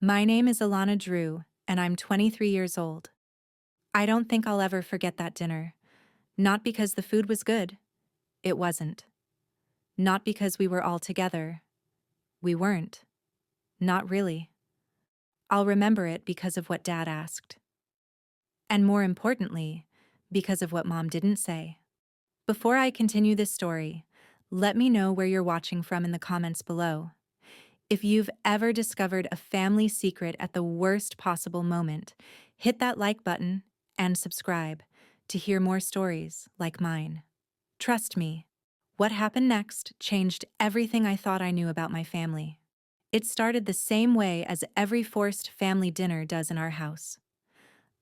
My name is Alana Drew, and I'm 23 years old. I don't think I'll ever forget that dinner. Not because the food was good. It wasn't. Not because we were all together. We weren't. Not really. I'll remember it because of what Dad asked. And more importantly, because of what Mom didn't say. Before I continue this story, let me know where you're watching from in the comments below. If you've ever discovered a family secret at the worst possible moment, hit that like button and subscribe to hear more stories like mine. Trust me, what happened next changed everything I thought I knew about my family. It started the same way as every forced family dinner does in our house.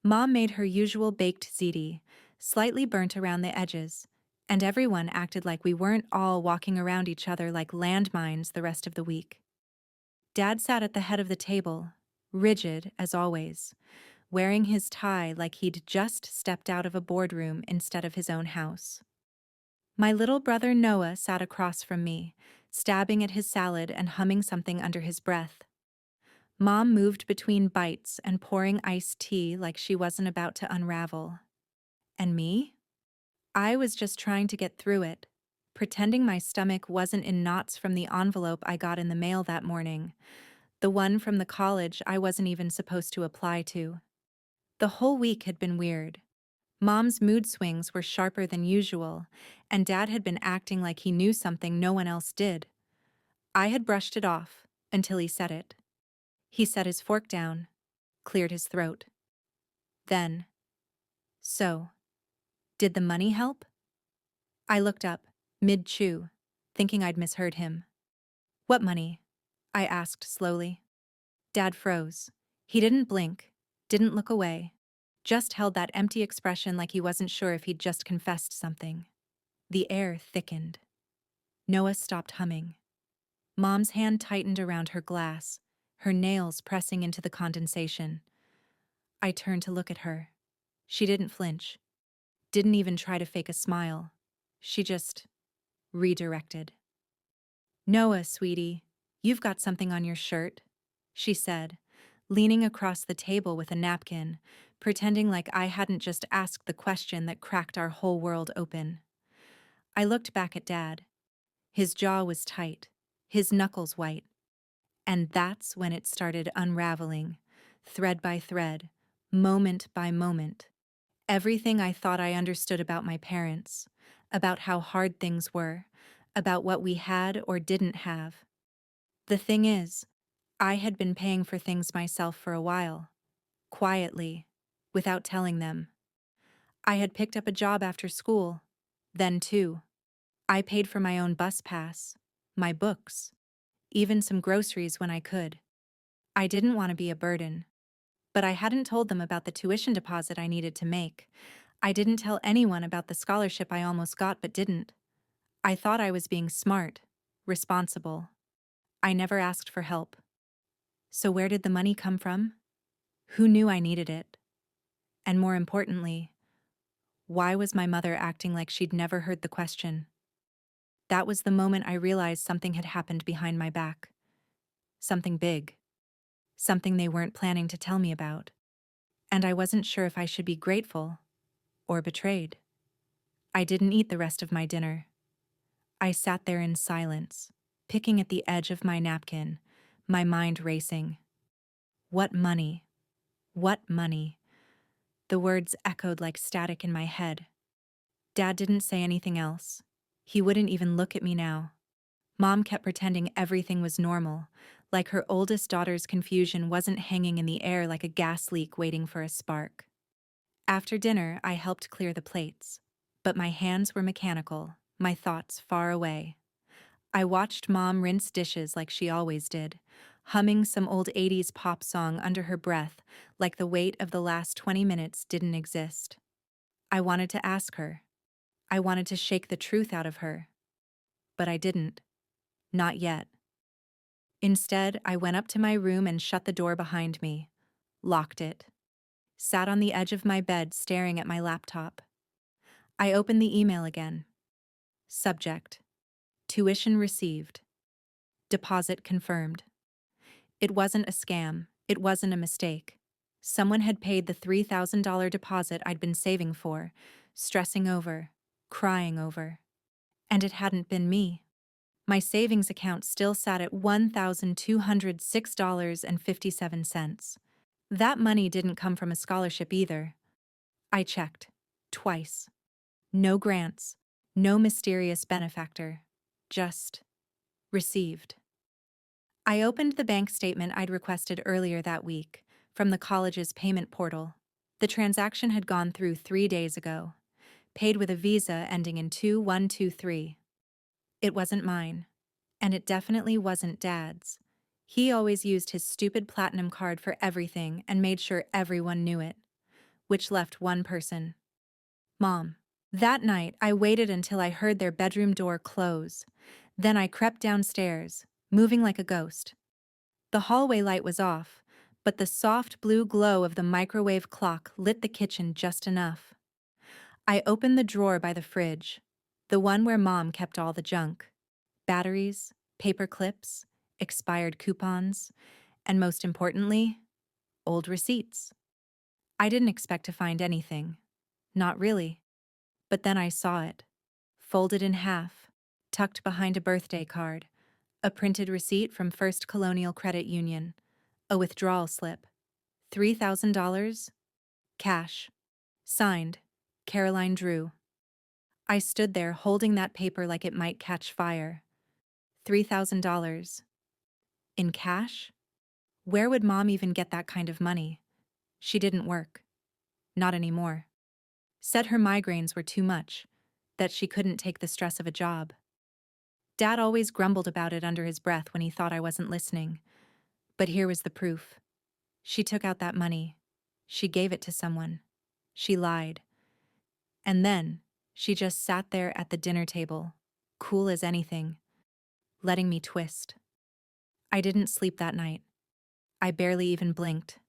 Mom made her usual baked ziti, slightly burnt around the edges, and everyone acted like we weren't all walking around each other like landmines the rest of the week. Dad sat at the head of the table, rigid as always, wearing his tie like he'd just stepped out of a boardroom instead of his own house. My little brother Noah sat across from me, stabbing at his salad and humming something under his breath. Mom moved between bites and pouring iced tea like she wasn't about to unravel. And me? I was just trying to get through it, pretending my stomach wasn't in knots from the envelope I got in the mail that morning, the one from the college I wasn't even supposed to apply to. The whole week had been weird. Mom's mood swings were sharper than usual, and Dad had been acting like he knew something no one else did. I had brushed it off until he said it. He set his fork down, cleared his throat. Then, so, did the money help? I looked up, mid-chew, thinking I'd misheard him. What money? I asked slowly. Dad froze. He didn't blink, didn't look away, just held that empty expression like he wasn't sure if he'd just confessed something. The air thickened. Noah stopped humming. Mom's hand tightened around her glass, her nails pressing into the condensation. I turned to look at her. She didn't flinch, didn't even try to fake a smile. She just redirected. Noah, sweetie, you've got something on your shirt, she said, leaning across the table with a napkin, pretending like I hadn't just asked the question that cracked our whole world open. I looked back at Dad. His jaw was tight, his knuckles white. And that's when it started unraveling, thread by thread, moment by moment. Everything I thought I understood about my parents, about how hard things were, about what we had or didn't have. The thing is, I had been paying for things myself for a while, quietly, without telling them. I had picked up a job after school. Then, too, I paid for my own bus pass, my books, even some groceries when I could. I didn't want to be a burden, but I hadn't told them about the tuition deposit I needed to make. I didn't tell anyone about the scholarship I almost got but didn't. I thought I was being smart, responsible. I never asked for help. So where did the money come from? Who knew I needed it? And more importantly, why was my mother acting like she'd never heard the question? That was the moment I realized something had happened behind my back. Something big. Something they weren't planning to tell me about. And I wasn't sure if I should be grateful or betrayed. I didn't eat the rest of my dinner. I sat there in silence, picking at the edge of my napkin, my mind racing. What money? What money? The words echoed like static in my head. Dad didn't say anything else. He wouldn't even look at me now. Mom kept pretending everything was normal, like her oldest daughter's confusion wasn't hanging in the air like a gas leak waiting for a spark. After dinner, I helped clear the plates, but my hands were mechanical, my thoughts far away. I watched Mom rinse dishes like she always did, humming some old 80s pop song under her breath like the weight of the last 20 minutes didn't exist. I wanted to ask her. I wanted to shake the truth out of her. But I didn't. Not yet. Instead, I went up to my room and shut the door behind me, locked it, sat on the edge of my bed staring at my laptop. I opened the email again. Subject: tuition received. Deposit confirmed. It wasn't a scam. It wasn't a mistake. Someone had paid the $3,000 deposit I'd been saving for, stressing over, crying over. And it hadn't been me. My savings account still sat at $1,206.57. That money didn't come from a scholarship either. I checked. Twice. No grants. No mysterious benefactor. Just received. I opened the bank statement I'd requested earlier that week, from the college's payment portal. The transaction had gone through 3 days ago, paid with a Visa ending in 2123. It wasn't mine, and it definitely wasn't Dad's. He always used his stupid platinum card for everything and made sure everyone knew it, which left one person: Mom. That night, I waited until I heard their bedroom door close. Then I crept downstairs, moving like a ghost. The hallway light was off, but the soft blue glow of the microwave clock lit the kitchen just enough. I opened the drawer by the fridge, the one where Mom kept all the junk: batteries, paper clips, expired coupons, and most importantly, old receipts. I didn't expect to find anything. Not really. But then I saw it, folded in half, tucked behind a birthday card, a printed receipt from First Colonial Credit Union, a withdrawal slip, $3,000, cash, signed, Caroline Drew. I stood there holding that paper like it might catch fire. $3,000. In cash? Where would Mom even get that kind of money? She didn't work. Not anymore. Said her migraines were too much, that she couldn't take the stress of a job. Dad always grumbled about it under his breath when he thought I wasn't listening. But here was the proof. She took out that money. She gave it to someone. She lied. And then, she just sat there at the dinner table, cool as anything, letting me twist. I didn't sleep that night. I barely even blinked.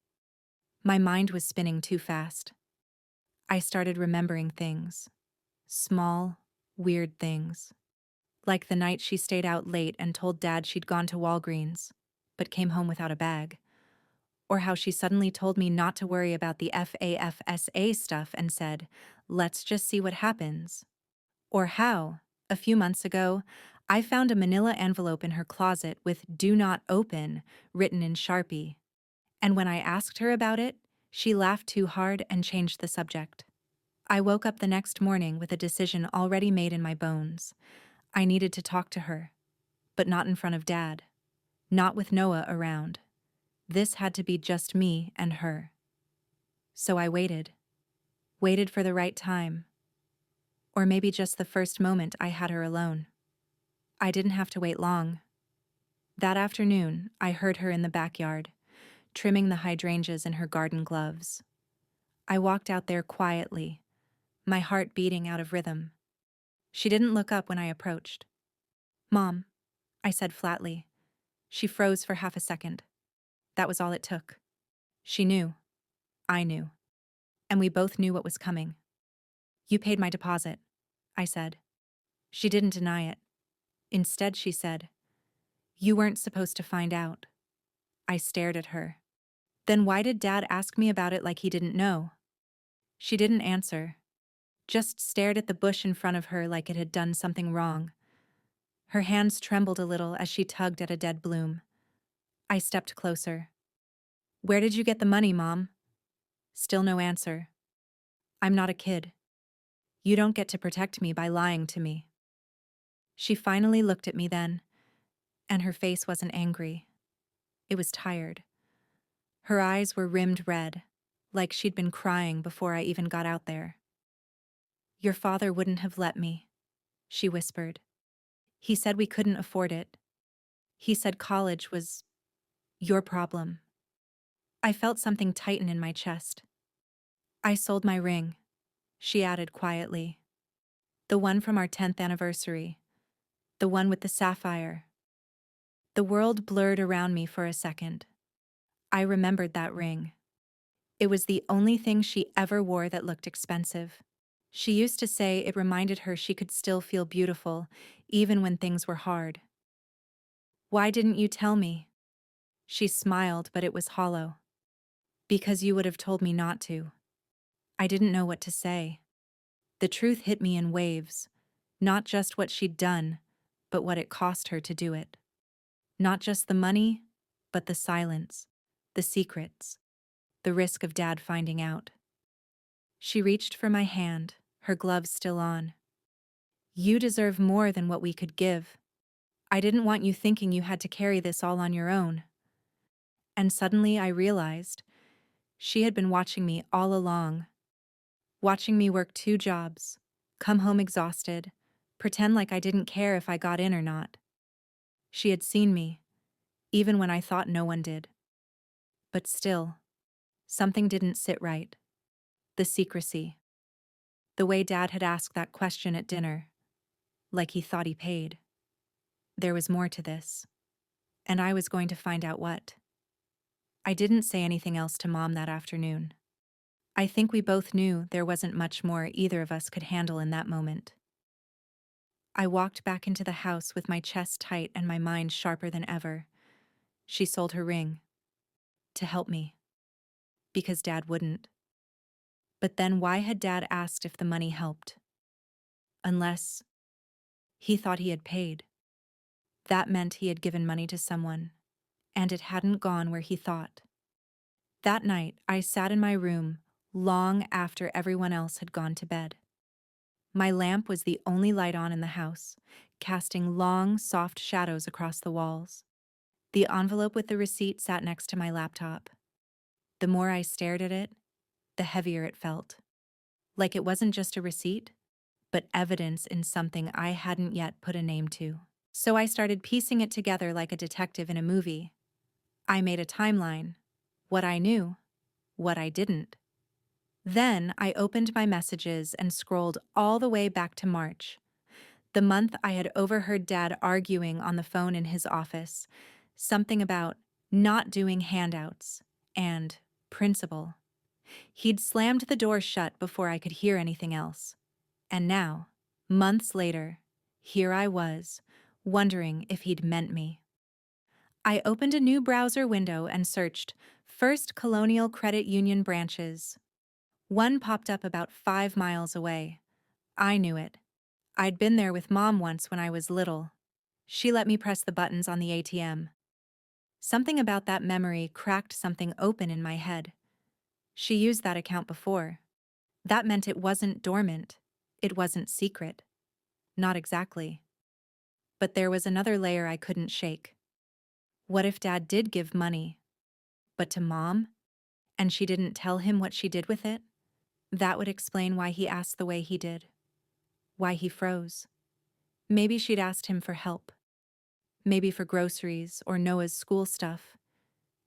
My mind was spinning too fast. I started remembering things. Small, weird things. Like the night she stayed out late and told Dad she'd gone to Walgreens, but came home without a bag. Or how she suddenly told me not to worry about the FAFSA stuff and said, "Let's just see what happens." Or how, a few months ago, I found a manila envelope in her closet with "Do Not Open" written in Sharpie. And when I asked her about it, she laughed too hard and changed the subject. I woke up the next morning with a decision already made in my bones. I needed to talk to her, but not in front of Dad. Not with Noah around. This had to be just me and her. So I waited. Waited for the right time. Or maybe just the first moment I had her alone. I didn't have to wait long. That afternoon, I heard her in the backyard, trimming the hydrangeas in her garden gloves. I walked out there quietly, my heart beating out of rhythm. She didn't look up when I approached. "Mom," I said flatly. She froze for half a second. That was all it took. She knew. I knew. And we both knew what was coming. "You paid my deposit," I said. She didn't deny it. Instead, she said, "You weren't supposed to find out." I stared at her. Then why did Dad ask me about it like he didn't know? She didn't answer. Just stared at the bush in front of her like it had done something wrong. Her hands trembled a little as she tugged at a dead bloom. I stepped closer. "Where did you get the money, Mom?" Still no answer. "I'm not a kid. You don't get to protect me by lying to me." She finally looked at me then, and her face wasn't angry. It was tired. Her eyes were rimmed red, like she'd been crying before I even got out there. "Your father wouldn't have let me," she whispered. "He said we couldn't afford it. He said college was your problem." I felt something tighten in my chest. "I sold my ring," she added quietly. "The one from our 10th anniversary. The one with the sapphire." The world blurred around me for a second. I remembered that ring. It was the only thing she ever wore that looked expensive. She used to say it reminded her she could still feel beautiful, even when things were hard. "Why didn't you tell me?" She smiled, but it was hollow. Because you would have told me not to. I didn't know what to say. The truth hit me in waves. Not just what she'd done, but what it cost her to do it. Not just the money, but the silence, the secrets, the risk of Dad finding out. She reached for my hand, her gloves still on. You deserve more than what we could give. I didn't want you thinking you had to carry this all on your own. And suddenly I realized she had been watching me all along, watching me work 2 jobs, come home exhausted, pretend like I didn't care if I got in or not. She had seen me, even when I thought no one did. But still, something didn't sit right. The secrecy. The way Dad had asked that question at dinner, like he thought he paid. There was more to this, and I was going to find out what. I didn't say anything else to Mom that afternoon. I think we both knew there wasn't much more either of us could handle in that moment. I walked back into the house with my chest tight and my mind sharper than ever. She sold her ring. To help me. Because Dad wouldn't. But then why had Dad asked if the money helped? Unless he thought he had paid. That meant he had given money to someone, and it hadn't gone where he thought. That night, I sat in my room long after everyone else had gone to bed. My lamp was the only light on in the house, casting long, soft shadows across the walls. The envelope with the receipt sat next to my laptop. The more I stared at it, the heavier it felt. Like it wasn't just a receipt, but evidence in something I hadn't yet put a name to. So I started piecing it together like a detective in a movie. I made a timeline. What I knew, what I didn't. Then I opened my messages and scrolled all the way back to March, the month I had overheard Dad arguing on the phone in his office, something about not doing handouts and principle. He'd slammed the door shut before I could hear anything else. And now, months later, here I was, wondering if he'd meant me. I opened a new browser window and searched First Colonial Credit Union branches. One popped up about 5 miles away. I knew it. I'd been there with Mom once when I was little. She let me press the buttons on the ATM. Something about that memory cracked something open in my head. She used that account before. That meant it wasn't dormant. It wasn't secret. Not exactly. But there was another layer I couldn't shake. What if Dad did give money, but to Mom, and she didn't tell him what she did with it? That would explain why he asked the way he did. Why he froze. Maybe she'd asked him for help. Maybe for groceries or Noah's school stuff.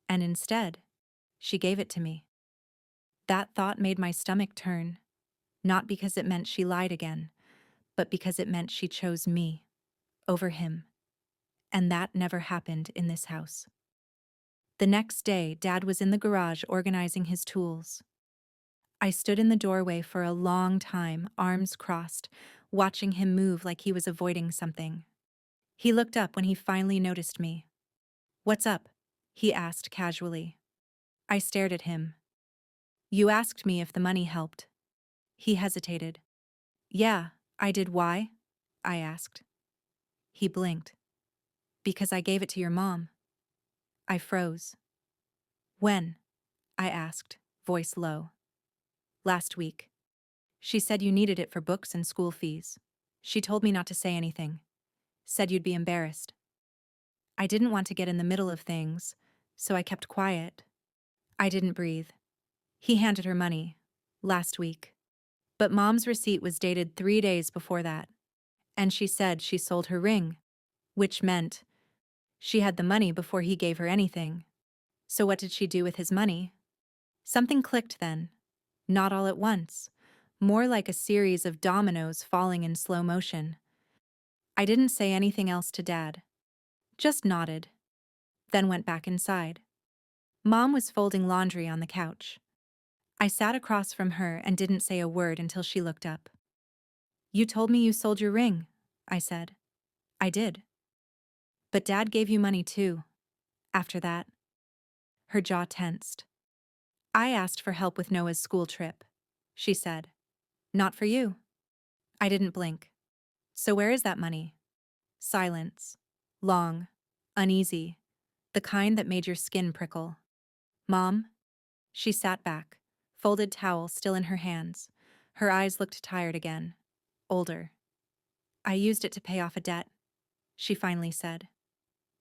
And instead, she gave it to me. That thought made my stomach turn, not because it meant she lied again, but because it meant she chose me over him. And that never happened in this house. The next day, Dad was in the garage organizing his tools. I stood in the doorway for a long time, arms crossed, watching him move like he was avoiding something. He looked up when he finally noticed me. "What's up?" he asked casually. I stared at him. "You asked me if the money helped." He hesitated. "Yeah, I did. Why?" I asked. He blinked. "Because I gave it to your mom." I froze. "When?" I asked, voice low. "Last week. She said you needed it for books and school fees. She told me not to say anything. Said you'd be embarrassed." I didn't want to get in the middle of things, so I kept quiet. I didn't breathe. He handed her money. Last week. But Mom's receipt was dated 3 days before that. And she said she sold her ring, which meant she had the money before he gave her anything. So what did she do with his money? Something clicked then. Not all at once. More like a series of dominoes falling in slow motion. I didn't say anything else to Dad. Just nodded. Then went back inside. Mom was folding laundry on the couch. I sat across from her and didn't say a word until she looked up. "You told me you sold your ring," I said. "I did. But Dad gave you money too. After that." Her jaw tensed. I asked for help with Noah's school trip, she said. Not for you. I didn't blink. So where is that money? Silence. Long. Uneasy. The kind that made your skin prickle. Mom? She sat back, folded towel still in her hands. Her eyes looked tired again. Older. I used it to pay off a debt, she finally said.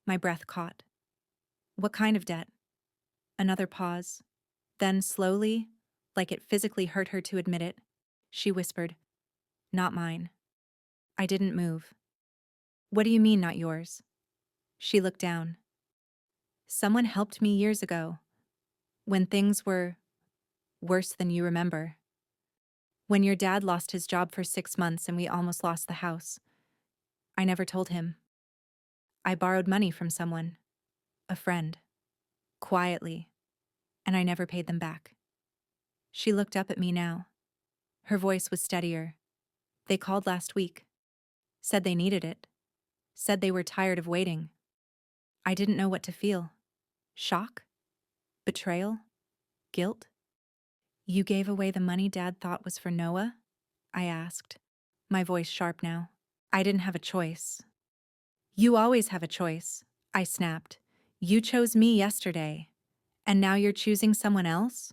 My breath caught. What kind of debt? Another pause. Then slowly, like it physically hurt her to admit it, she whispered, Not mine. I didn't move. What do you mean, not yours? She looked down. Someone helped me years ago, when things were worse than you remember. When your dad lost his job for 6 months and we almost lost the house. I never told him. I borrowed money from someone, a friend, quietly, and I never paid them back. She looked up at me now. Her voice was steadier. They called last week. Said they needed it. Said they were tired of waiting. I didn't know what to feel. Shock? Betrayal? Guilt? You gave away the money Dad thought was for Noah? I asked, my voice sharp now. I didn't have a choice. You always have a choice, I snapped. You chose me yesterday, and now you're choosing someone else?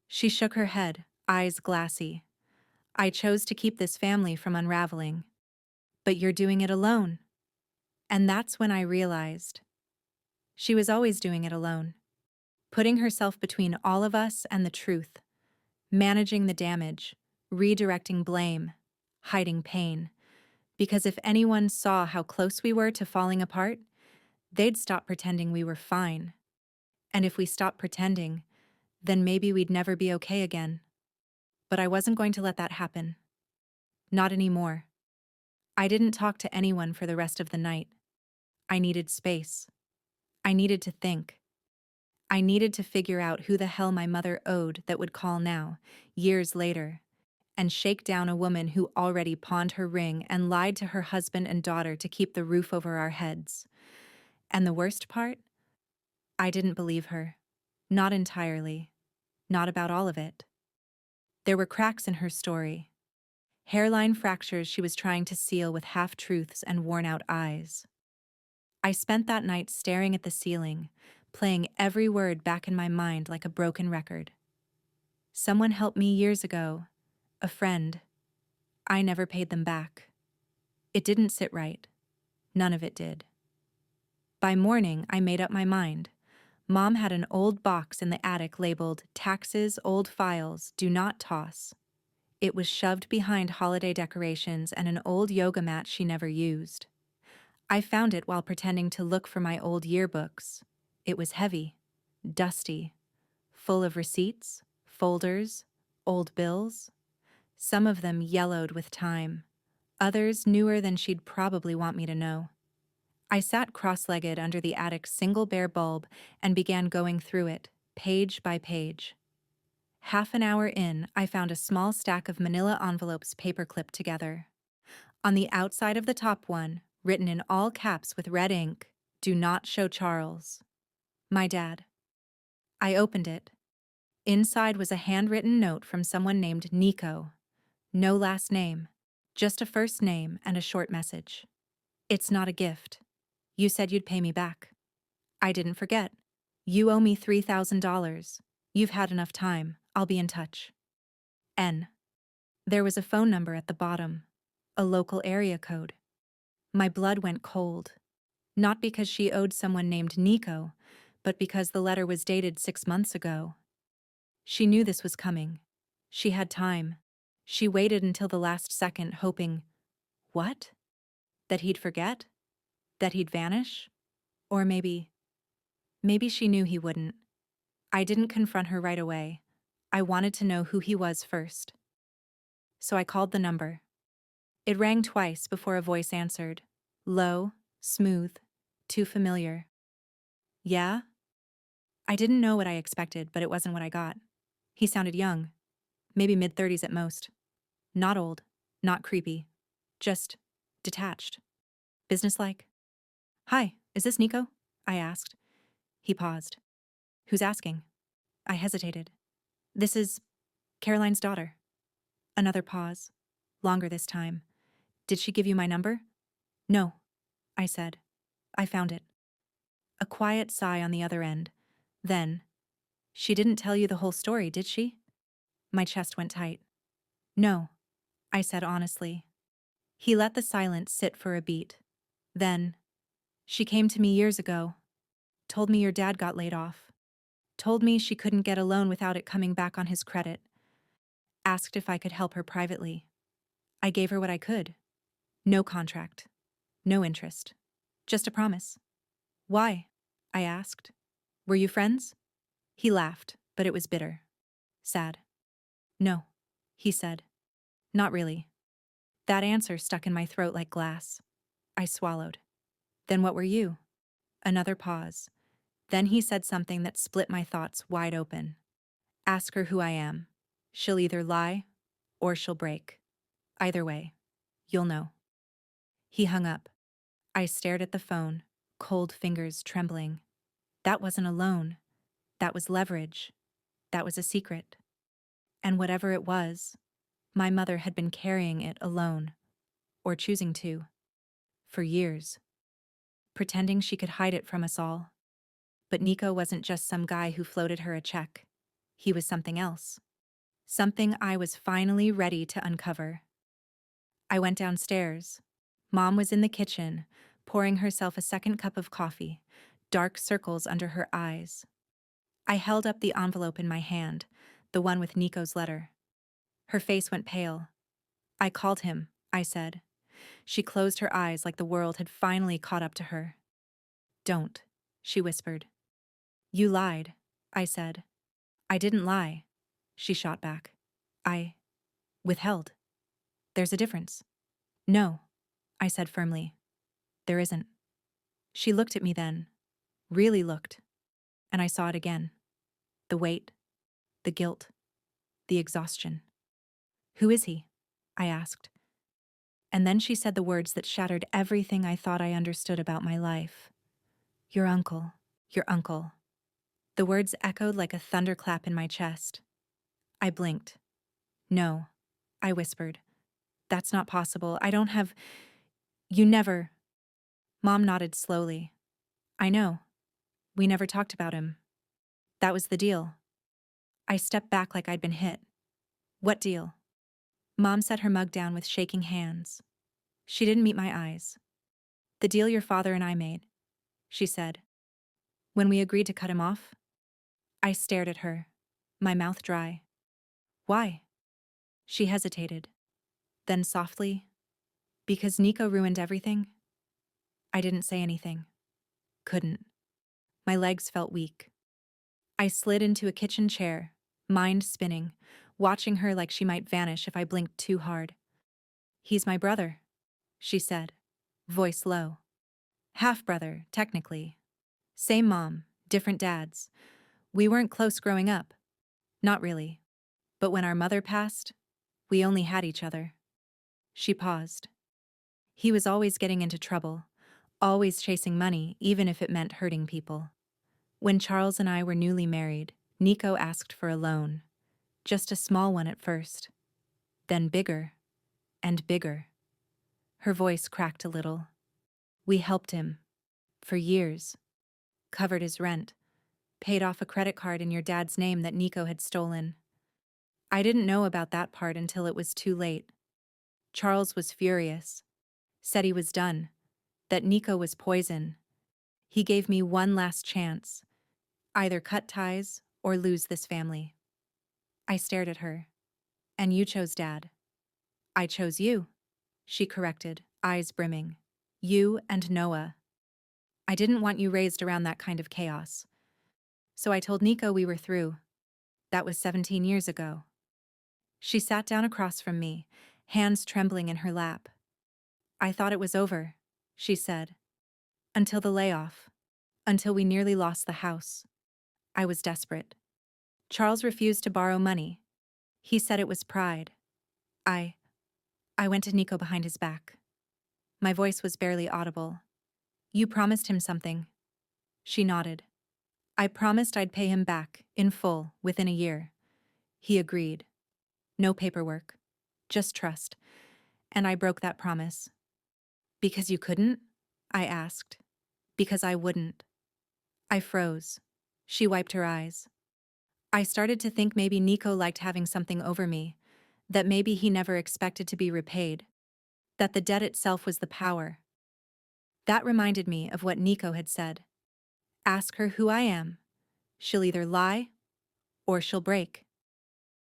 She shook her head, eyes glassy. I chose to keep this family from unraveling. But you're doing it alone. And that's when I realized. She was always doing it alone. Putting herself between all of us and the truth. Managing the damage, redirecting blame, hiding pain. Because if anyone saw how close we were to falling apart, they'd stop pretending we were fine. And if we stopped pretending, then maybe we'd never be okay again. But I wasn't going to let that happen. Not anymore. I didn't talk to anyone for the rest of the night. I needed space. I needed to think. I needed to figure out who the hell my mother owed that would call now, years later, and shake down a woman who already pawned her ring and lied to her husband and daughter to keep the roof over our heads. And the worst part? I didn't believe her. Not entirely. Not about all of it. There were cracks in her story. Hairline fractures she was trying to seal with half-truths and worn-out eyes. I spent that night staring at the ceiling, playing every word back in my mind like a broken record. Someone helped me years ago. A friend. I never paid them back. It didn't sit right. None of it did. By morning, I made up my mind. Mom had an old box in the attic labeled Taxes, Old Files, Do Not Toss. It was shoved behind holiday decorations and an old yoga mat she never used. I found it while pretending to look for my old yearbooks. It was heavy, dusty, full of receipts, folders, old bills. Some of them yellowed with time, others newer than she'd probably want me to know. I sat cross-legged under the attic's single bare bulb and began going through it, page by page. Half an hour in, I found a small stack of manila envelopes paper-clipped together. On the outside of the top one, written in all caps with red ink, Do not show Charles. My dad. I opened it. Inside was a handwritten note from someone named Nico. No last name, just a first name and a short message. It's not a gift. You said you'd pay me back. I didn't forget. You owe me $3,000. You've had enough time. I'll be in touch. N. There was a phone number at the bottom, a local area code. My blood went cold. Not because she owed someone named Nico, but because the letter was dated 6 months ago. She knew this was coming. She had time. She waited until the last second, hoping, what? That he'd forget? That he'd vanish? Or maybe she knew he wouldn't. I didn't confront her right away. I wanted to know who he was first. So I called the number. It rang twice before a voice answered. Low, smooth, too familiar. Yeah? I didn't know what I expected, but it wasn't what I got. He sounded young. Maybe mid-30s at most. Not old, not creepy. Just detached. Businesslike. Hi, is this Nico? I asked. He paused. Who's asking? I hesitated. This is Caroline's daughter. Another pause. Longer this time. Did she give you my number? No, I said. I found it. A quiet sigh on the other end. Then, she didn't tell you the whole story, did she? My chest went tight. No, I said honestly. He let the silence sit for a beat. Then, she came to me years ago, told me your dad got laid off, told me she couldn't get a loan without it coming back on his credit, asked if I could help her privately. I gave her what I could. No contract, no interest, just a promise. Why? I asked. Were you friends? He laughed, but it was bitter. Sad. No, he said. Not really. That answer stuck in my throat like glass. I swallowed. Then what were you? Another pause. Then he said something that split my thoughts wide open. Ask her who I am. She'll either lie or she'll break. Either way, you'll know. He hung up. I stared at the phone, cold fingers trembling. That wasn't a loan. That was leverage. That was a secret. And whatever it was, my mother had been carrying it alone, or choosing to, for years, pretending she could hide it from us all. But Nico wasn't just some guy who floated her a check. He was something else. Something I was finally ready to uncover. I went downstairs. Mom was in the kitchen, pouring herself a second cup of coffee, dark circles under her eyes. I held up the envelope in my hand, the one with Nico's letter. Her face went pale. I called him, I said. She closed her eyes like the world had finally caught up to her. Don't, she whispered. You lied, I said. I didn't lie, she shot back. I withheld. There's a difference. No, I said firmly. There isn't. She looked at me then, really looked, and I saw it again. The weight, the guilt, the exhaustion. Who is he? I asked. And then she said the words that shattered everything I thought I understood about my life. Your uncle, your uncle. The words echoed like a thunderclap in my chest. I blinked. No, I whispered. That's not possible. I don't have... You never... Mom nodded slowly. I know. We never talked about him. That was the deal. I stepped back like I'd been hit. What deal? Mom set her mug down with shaking hands. She didn't meet my eyes. The deal your father and I made, she said. When we agreed to cut him off? I stared at her, my mouth dry. Why? She hesitated. Then softly, because Nico ruined everything? I didn't say anything. Couldn't. My legs felt weak. I slid into a kitchen chair, mind spinning, watching her like she might vanish if I blinked too hard. He's my brother, she said, voice low. Half-brother, technically. Same mom, different dads. We weren't close growing up. Not really. But when our mother passed, we only had each other. She paused. He was always getting into trouble, always chasing money, even if it meant hurting people. When Charles and I were newly married, Nico asked for a loan. Just a small one at first. Then bigger and bigger. Her voice cracked a little. We helped him. For years. Covered his rent. Paid off a credit card in your dad's name that Nico had stolen. I didn't know about that part until it was too late. Charles was furious. Said he was done. That Nico was poison. He gave me one last chance. Either cut ties or lose this family. I stared at her. And you chose Dad. I chose you, she corrected, eyes brimming. You and Noah. I didn't want you raised around that kind of chaos. So I told Nico we were through. That was 17 years ago. She sat down across from me, hands trembling in her lap. I thought it was over, she said. Until the layoff. Until we nearly lost the house. I was desperate. Charles refused to borrow money. He said it was pride. I went to Nico behind his back. My voice was barely audible. You promised him something. She nodded. I promised I'd pay him back, in full, within a year. He agreed. No paperwork. Just trust. And I broke that promise. Because you couldn't? I asked. Because I wouldn't. I froze. She wiped her eyes. I started to think maybe Nico liked having something over me, that maybe he never expected to be repaid, that the debt itself was the power. That reminded me of what Nico had said. Ask her who I am. She'll either lie or she'll break.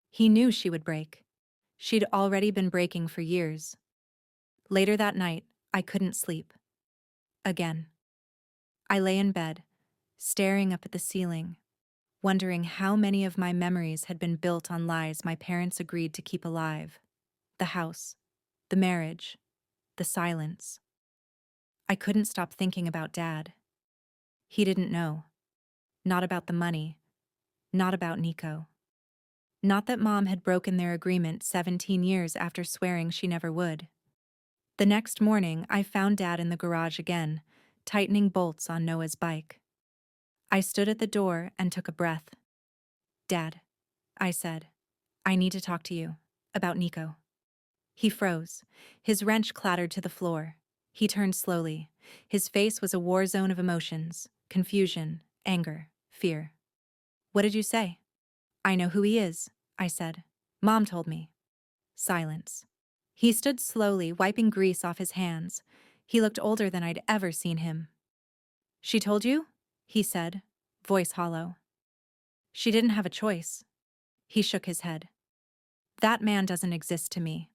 He knew she would break. She'd already been breaking for years. Later that night, I couldn't sleep. Again. I lay in bed, staring up at the ceiling, wondering how many of my memories had been built on lies my parents agreed to keep alive. The house, the marriage, the silence. I couldn't stop thinking about Dad. He didn't know. Not about the money. Not about Nico. Not that Mom had broken their agreement 17 years after swearing she never would. The next morning, I found Dad in the garage again, tightening bolts on Noah's bike. I stood at the door and took a breath. Dad, I said, I need to talk to you. About Nico. He froze. His wrench clattered to the floor. He turned slowly. His face was a war zone of emotions: confusion, anger, fear. What did you say? I know who he is, I said. Mom told me. Silence. He stood slowly, wiping grease off his hands. He looked older than I'd ever seen him. She told you? He said, voice hollow. She didn't have a choice. He shook his head. That man doesn't exist to me.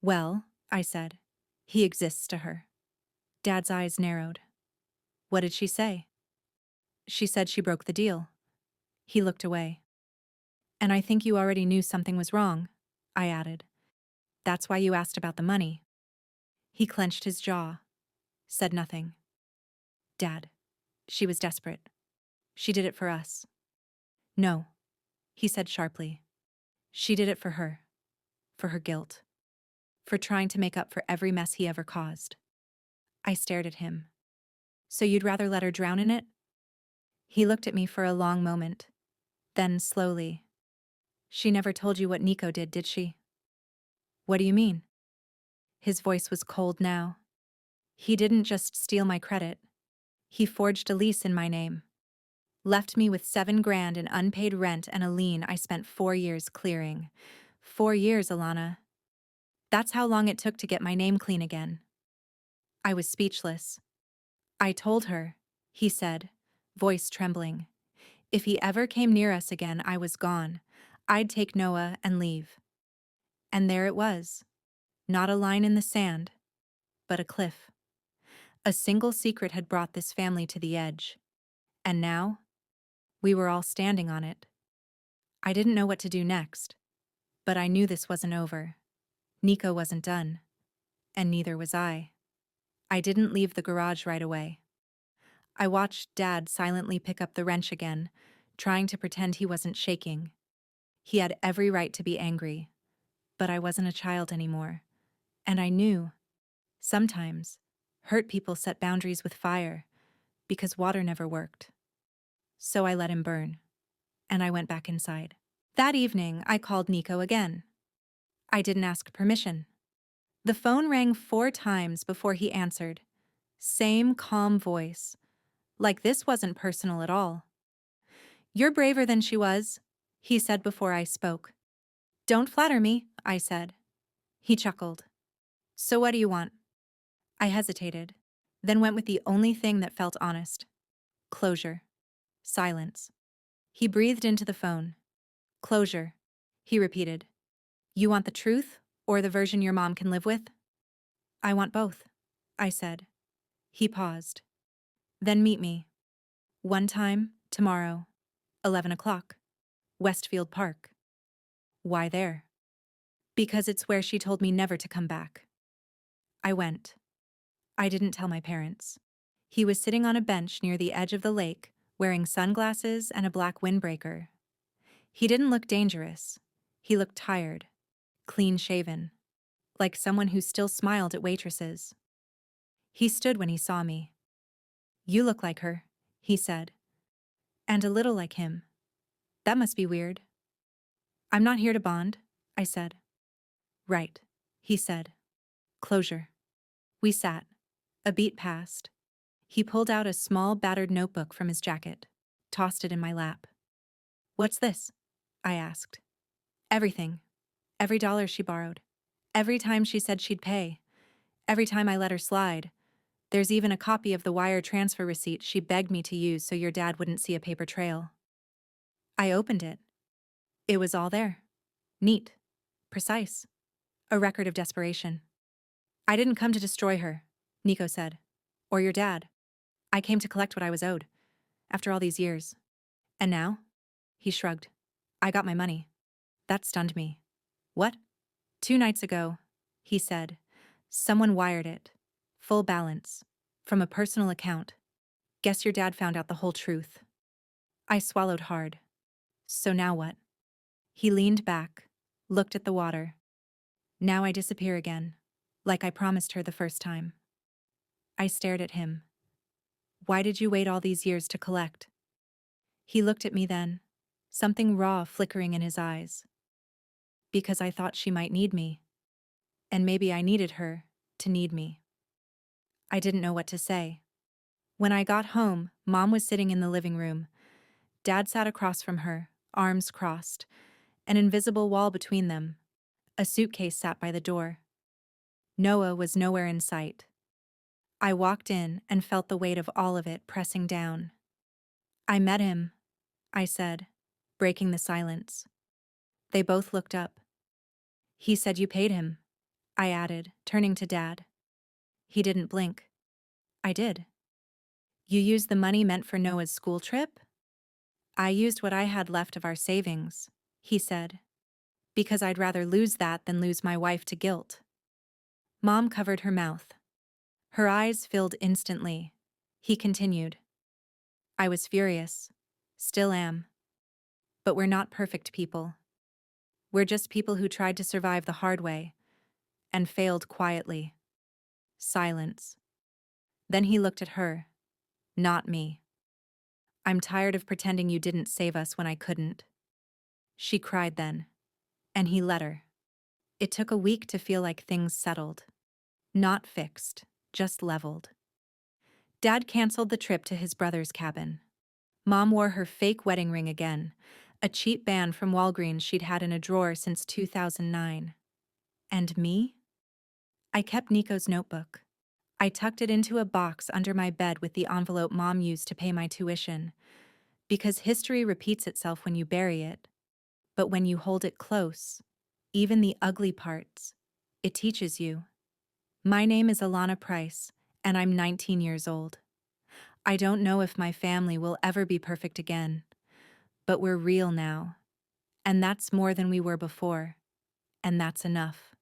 Well, I said, he exists to her. Dad's eyes narrowed. What did she say? She said she broke the deal. He looked away. And I think you already knew something was wrong, I added. That's why you asked about the money. He clenched his jaw, said nothing. Dad, she was desperate. She did it for us. No, he said sharply. She did it for her guilt, for trying to make up for every mess he ever caused. I stared at him. So you'd rather let her drown in it? He looked at me for a long moment. Then, slowly. She never told you what Nico did she? What do you mean? His voice was cold now. He didn't just steal my credit. He forged a lease in my name. Left me with $7,000 in unpaid rent and a lien I spent 4 years clearing. 4 years, Alana. That's how long it took to get my name clean again. I was speechless. I told her, he said, voice trembling. If he ever came near us again, I was gone. I'd take Noah and leave. And there it was. Not a line in the sand, but a cliff. A single secret had brought this family to the edge. And now, we were all standing on it. I didn't know what to do next, but I knew this wasn't over. Nico wasn't done, and neither was I. I didn't leave the garage right away. I watched Dad silently pick up the wrench again, trying to pretend he wasn't shaking. He had every right to be angry, but I wasn't a child anymore. And I knew, sometimes, hurt people set boundaries with fire, because water never worked. So I let him burn, and I went back inside. That evening, I called Nico again. I didn't ask permission. The phone rang 4 times before he answered. Same calm voice, like this wasn't personal at all. You're braver than she was, he said before I spoke. Don't flatter me, I said. He chuckled. So what do you want? I hesitated, then went with the only thing that felt honest. Closure. Silence. He breathed into the phone. Closure, he repeated. You want the truth, or the version your mom can live with? I want both, I said. He paused. Then meet me. One time, tomorrow, 11 o'clock, Westfield Park. Why there? Because it's where she told me never to come back. I went. I didn't tell my parents. He was sitting on a bench near the edge of the lake, wearing sunglasses and a black windbreaker. He didn't look dangerous. He looked tired, clean-shaven, like someone who still smiled at waitresses. He stood when he saw me. You look like her, he said. And a little like him. That must be weird. I'm not here to bond, I said. Right, he said. Closure. We sat. A beat passed. He pulled out a small, battered notebook from his jacket, tossed it in my lap. What's this? I asked. Everything. Every dollar she borrowed. Every time she said she'd pay. Every time I let her slide. There's even a copy of the wire transfer receipt she begged me to use so your dad wouldn't see a paper trail. I opened it. It was all there. Neat. Precise. A record of desperation. I didn't come to destroy her, Nico said. Or your dad. I came to collect what I was owed. After all these years. And now? He shrugged. I got my money. That stunned me. What? 2 nights ago, he said. Someone wired it. Full balance. From a personal account. Guess your dad found out the whole truth. I swallowed hard. So now what? He leaned back, looked at the water. Now I disappear again, like I promised her the first time. I stared at him. Why did you wait all these years to collect? He looked at me then, something raw flickering in his eyes. Because I thought she might need me. And maybe I needed her to need me. I didn't know what to say. When I got home, Mom was sitting in the living room. Dad sat across from her, arms crossed, an invisible wall between them. A suitcase sat by the door. Noah was nowhere in sight. I walked in and felt the weight of all of it pressing down. I met him, I said, breaking the silence. They both looked up. He said you paid him, I added, turning to Dad. He didn't blink. I did. You used the money meant for Noah's school trip? I used what I had left of our savings, he said, because I'd rather lose that than lose my wife to guilt. Mom covered her mouth. Her eyes filled instantly. He continued. I was furious. Still am. But we're not perfect people. We're just people who tried to survive the hard way and failed quietly. Silence. Then he looked at her, not me. I'm tired of pretending you didn't save us when I couldn't. She cried then, and he let her. It took a week to feel like things settled. Not fixed, just leveled. Dad canceled the trip to his brother's cabin. Mom wore her fake wedding ring again, a cheap band from Walgreens she'd had in a drawer since 2009. And me? I kept Nico's notebook. I tucked it into a box under my bed with the envelope Mom used to pay my tuition. Because history repeats itself when you bury it. But when you hold it close, even the ugly parts, it teaches you. My name is Alana Price, and I'm 19 years old. I don't know if my family will ever be perfect again, but we're real now. And that's more than we were before, and that's enough.